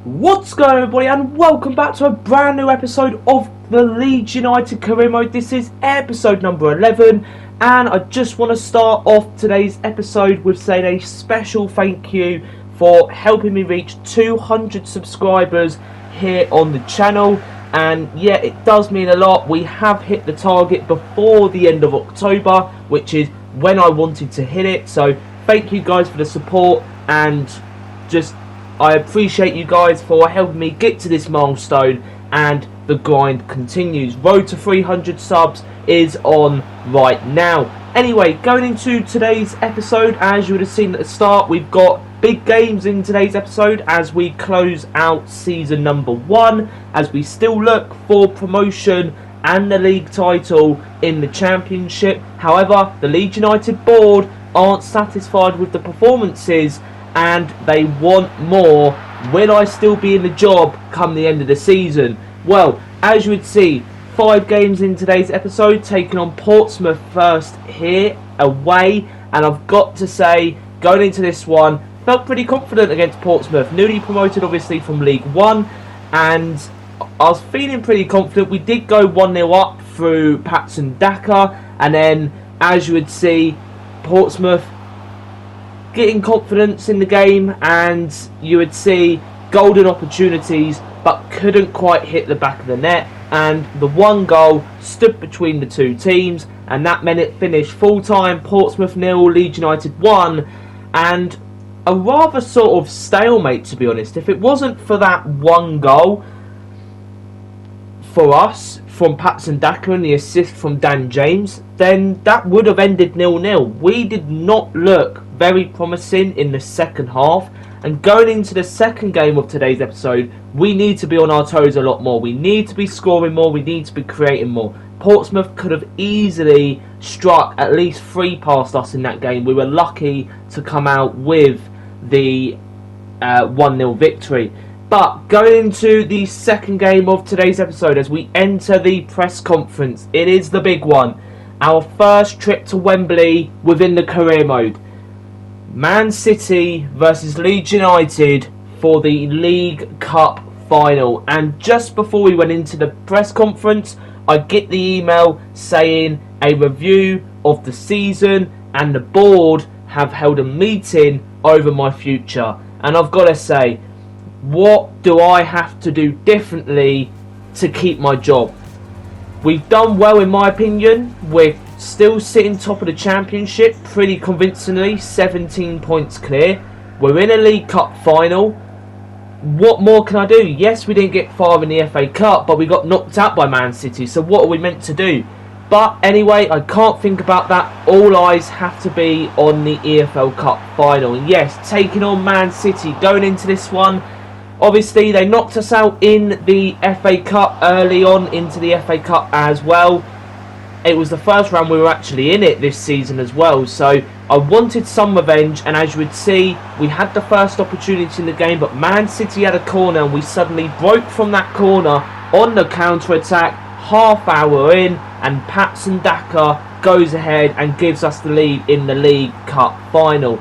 What's going on, everybody, and welcome back to a brand new episode of the Leeds United Career Mode. This is episode number 11, and I just want to start off today's episode with saying a special thank you for helping me reach 200 subscribers here on the channel. And yeah, it does mean a lot. We have hit the target before the end of October, which is when I wanted to hit it. So thank you guys for the support, and I appreciate you guys for helping me get to this milestone, and the grind continues. Road to 300 subs is on right now. Anyway, going into today's episode, as you would have seen at the start, we've got big games in today's episode as we close out season number 1, as we still look for promotion and the league title in the Championship. However, the Leeds United board aren't satisfied with the performances and they want more. Will I still be in the job come the end of the season? Well, as you would see, 5 games in today's episode, taking on Portsmouth first here, away. And I've got to say, going into this one, felt pretty confident against Portsmouth. Newly promoted, obviously, from League 1. And I was feeling pretty confident. We did go 1-0 up through Patson Daka. And then, as you would see, Portsmouth getting confidence in the game, and you would see golden opportunities but couldn't quite hit the back of the net, and the one goal stood between the two teams, and that meant it finished full time Portsmouth 0, Leeds United 1, and a rather sort of stalemate, to be honest. If it wasn't for that one goal for us from Patson Daka and the assist from Dan James, then that would have ended 0-0. We did not look very promising in the second half, and going into the second game of today's episode, we need to be on our toes a lot more. We need to be scoring more, we need to be creating more. Portsmouth could have easily struck at least 3 past us in that game. We were lucky to come out with the 1-0 victory. But going into the second game of today's episode, as we enter the press conference, it is the big one. Our first trip to Wembley within the career mode. Man City versus Leeds United for the League Cup final. And just before we went into the press conference, I get the email saying a review of the season and the board have held a meeting over my future. And I've got to say, what do I have to do differently to keep my job? We've done well, in my opinion. We're still sitting top of the Championship pretty convincingly, 17 points clear. We're in a League Cup final. What more can I do? Yes, we didn't get far in the FA Cup, but we got knocked out by Man City. So what are we meant to do? But anyway, I can't think about that. All eyes have to be on the EFL Cup final. And yes, taking on Man City, going into this one. Obviously, they knocked us out in the FA Cup early on into the FA Cup as well. It was the first round we were actually in it this season as well. So I wanted some revenge, and as you would see, we had the first opportunity in the game, but Man City had a corner and we suddenly broke from that corner on the counter-attack, half hour in, and Patson Daka goes ahead and gives us the lead in the League Cup final.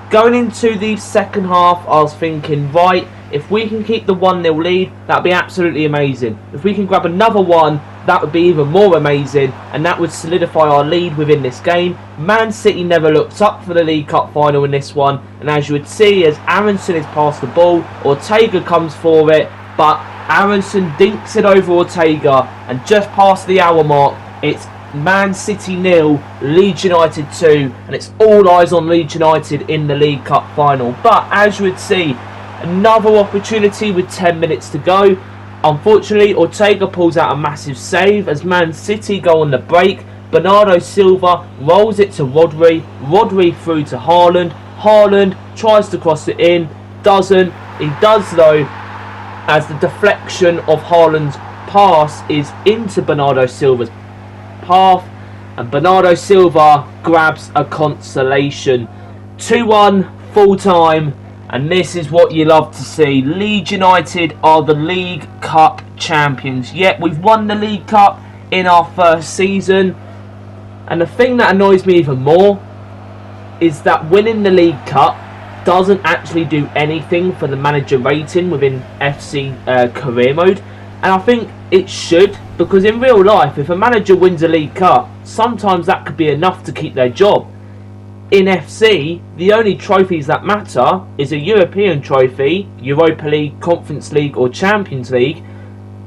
Going into the second half, I was thinking, right, if we can keep the 1-0 lead, that would be absolutely amazing. If we can grab another one, that would be even more amazing, and that would solidify our lead within this game. Man City never looked up for the League Cup final in this one, and as you would see, as Aronson is past the ball, Ortega comes for it, but Aronson dinks it over Ortega, and just past the hour mark, it's Man City 0, Leeds United 2, and it's all eyes on Leeds United in the League Cup final. But as you would see, another opportunity with 10 minutes to go. Unfortunately, Ortega pulls out a massive save as Man City go on the break. Bernardo Silva rolls it to Rodri. Rodri through to Haaland. Haaland tries to cross it in. Doesn't. He does though, as the deflection of Haaland's pass is into Bernardo Silva's path. And Bernardo Silva grabs a consolation. 2-1 full time. And this is what you love to see. Leeds United are the League Cup champions. Yet we've won the League Cup in our first season. And the thing that annoys me even more is that winning the League Cup doesn't actually do anything for the manager rating within FC career mode, and I think it should, because in real life, if a manager wins a League Cup, sometimes that could be enough to keep their job. In FC, the only trophies that matter is a European trophy, Europa League, Conference League or Champions League,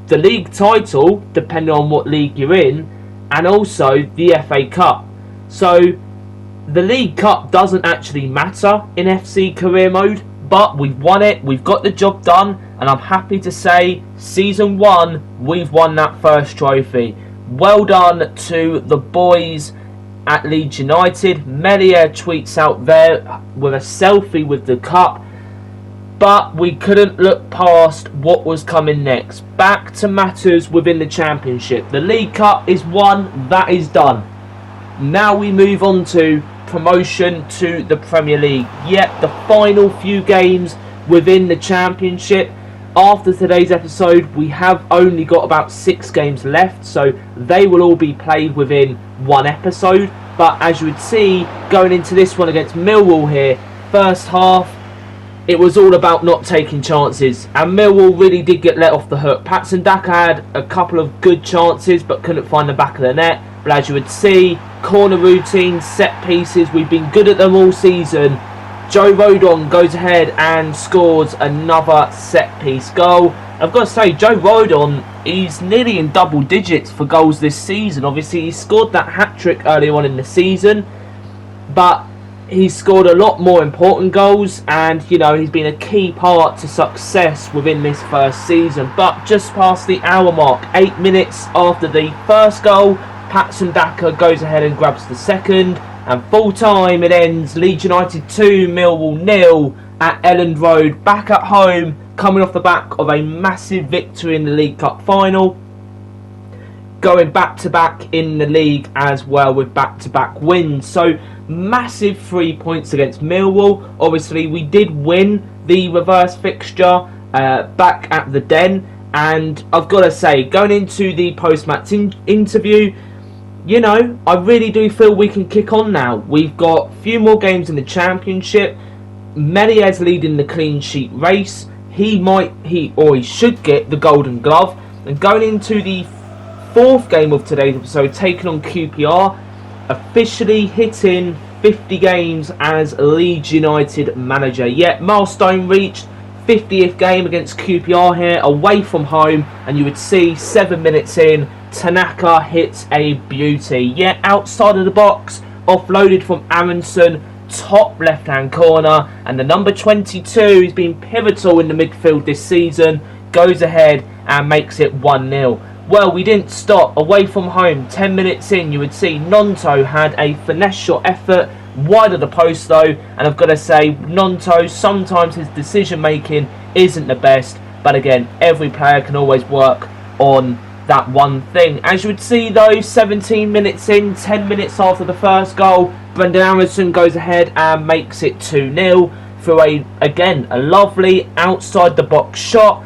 the league title, depending on what league you're in, and also the FA Cup. So the League Cup doesn't actually matter in FC career mode, but we've won it, we've got the job done, and I'm happy to say Season 1, we've won that first trophy. Well done to the boys at Leeds United. Melia tweets out there with a selfie with the cup, but we couldn't look past what was coming next. Back to matters within the Championship. The League Cup is won, that is done. Now we move on to promotion to the Premier League. Yet the final few games within the Championship. After today's episode, we have only got about 6 games left, so they will all be played within one episode. But as you would see, going into this one against Millwall here, first half, it was all about not taking chances, and Millwall really did get let off the hook. Patson Daka had a couple of good chances but couldn't find the back of the net. But as you would see, corner routines, set pieces, we've been good at them all season. Joe Rodon goes ahead and scores another set piece goal. I've got to say, Joe Rodon, he's nearly in double digits for goals this season. Obviously, he scored that hat-trick earlier on in the season, but he's scored a lot more important goals, and you know, he's been a key part to success within this first season. But just past the hour mark, 8 minutes after the first goal, Patson Daka goes ahead and grabs the second, and full time it ends Leeds United 2, Millwall 0 at Elland Road, back at home, coming off the back of a massive victory in the League Cup final, going back to back in the league as well with back to back wins. So massive 3 points against Millwall. Obviously we did win the reverse fixture back at the Den, and I've got to say, going into the post-match interview, you know, I really do feel we can kick on now. We've got a few more games in the Championship. Melies leading the clean sheet race. He should get the Golden Glove. And going into the 4th game of today's episode, taking on QPR, officially hitting 50 games as Leeds United manager. Yet milestone reached, 50th game against QPR here, away from home, and you would see 7 minutes in, Tanaka hits a beauty. Yet outside of the box, offloaded from Aronson, top left hand corner, and the number 22, who's been pivotal in the midfield this season, goes ahead and makes it 1-0. Well, we didn't stop. Away from home, 10 minutes in, you would see Nonto had a finesse shot effort wide of the post though, and I've got to say, Nonto, sometimes his decision making isn't the best, but again, every player can always work on that one thing. As you would see though, 17 minutes in, 10 minutes after the first goal, Brendan Aronson goes ahead and makes it 2-0 through a lovely outside the box shot.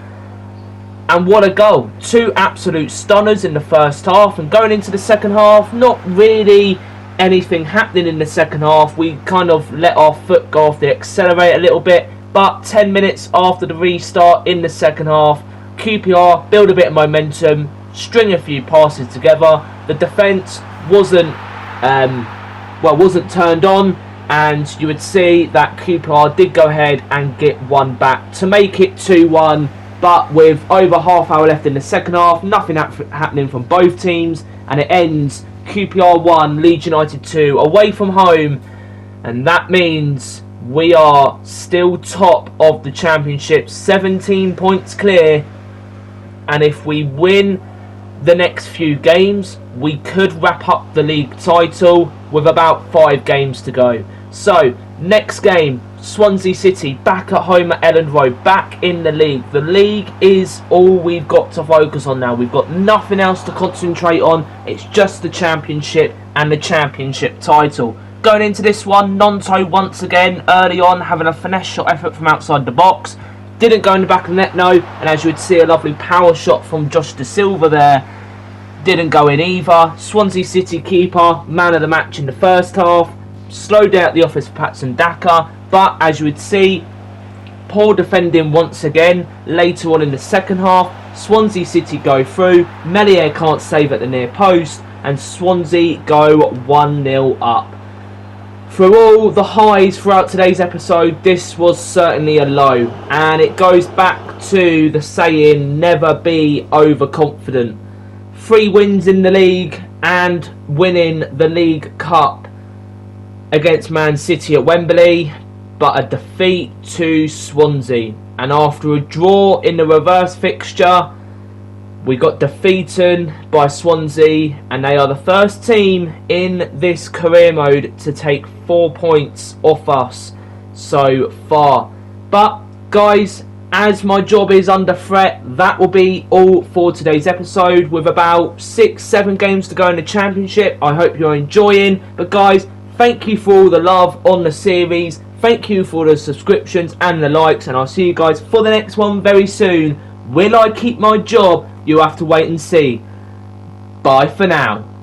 And what a goal. 2 absolute stunners in the first half, and going into the second half, not really anything happening in the second half. We kind of let our foot go off the accelerator a little bit, but 10 minutes after the restart in the second half, QPR build a bit of momentum, string a few passes together. The defence wasn't turned on, and you would see that QPR did go ahead and get one back to make it 2-1. But with over half hour left in the second half, nothing happening from both teams, and it ends QPR 1, Leeds United 2, away from home, and that means we are still top of the Championship, 17 points clear, and if we win the next few games, we could wrap up the league title with about 5 games to go. So, next game, Swansea City back at home at Elland Road, back in the league. The league is all we've got to focus on now. We've got nothing else to concentrate on. It's just the Championship and the Championship title. Going into this one, Nonto once again early on having a finesse shot effort from outside the box. Didn't go in the back of the net, no. And as you would see, a lovely power shot from Josh Da Silva there. Didn't go in either. Swansea City keeper, man of the match in the first half. Slowed out the office for Patson Daka. But as you would see, poor defending once again. Later on in the second half, Swansea City go through, Melier can't save at the near post, and Swansea go 1-0 up. Through all the highs throughout today's episode, this was certainly a low, and it goes back to the saying, never be overconfident. 3 wins in the league and winning the League Cup against Man City at Wembley, but a defeat to Swansea. And after a draw in the reverse fixture, we got defeated by Swansea, and they are the first team in this career mode to take 4 points off us so far. But guys, as my job is under threat, that will be all for today's episode. With about 6-7 games to go in the Championship, I hope you're enjoying. But guys, thank you for all the love on the series. Thank you for the subscriptions and the likes, and I'll see you guys for the next one very soon. Will I keep my job? You'll have to wait and see. Bye for now.